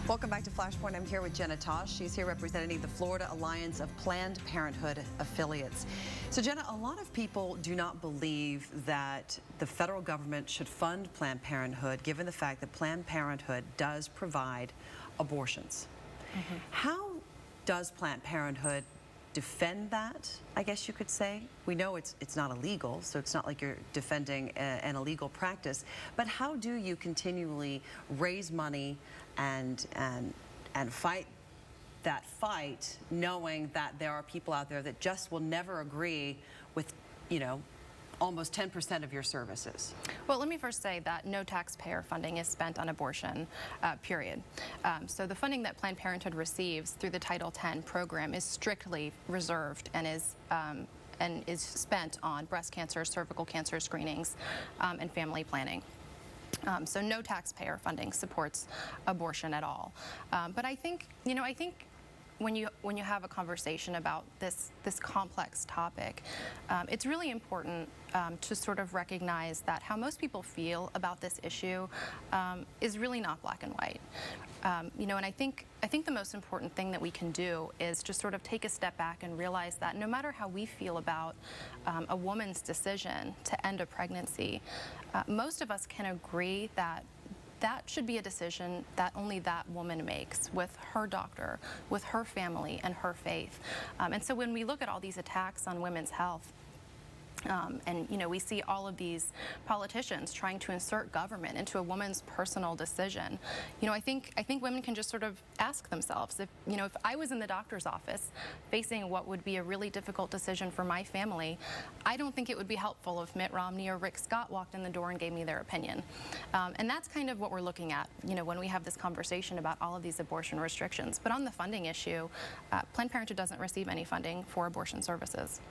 Welcome back to Flashpoint. I'm here with Jenna Tosh. She's here representing the Florida Alliance of Planned Parenthood Affiliates. So Jenna, a lot of people do not believe that the federal government should fund Planned Parenthood, given the fact that Planned Parenthood does provide abortions. How does Planned Parenthood defend that, I guess you could say? We know it's not illegal, so it's not like you're defending an illegal practice, but how do you continually raise money and fight that fight, knowing that there are people out there that just will never agree with, you know, almost 10% of your services? Well, let me first say that no taxpayer funding is spent on abortion, period. So the funding that Planned Parenthood receives through the Title X program is strictly reserved and is spent on breast cancer, cervical cancer screenings, and family planning. So no taxpayer funding supports abortion at all. But I think when you have a conversation about this complex topic, it's really important to sort of recognize that how most people feel about this issue is really not black and white. And I think the most important thing that we can do is just sort of take a step back and realize that no matter how we feel about a woman's decision to end a pregnancy, most of us can agree that that should be a decision that only that woman makes with her doctor, with her family, and her faith. And so when we look at all these attacks on women's health, and we see all of these politicians trying to insert government into a woman's personal decision. I think women can just sort of ask themselves, if I was in the doctor's office facing what would be a really difficult decision for my family, I don't think it would be helpful if Mitt Romney or Rick Scott walked in the door and gave me their opinion. And that's kind of what we're looking at, when we have this conversation about all of these abortion restrictions. But on the funding issue, Planned Parenthood doesn't receive any funding for abortion services.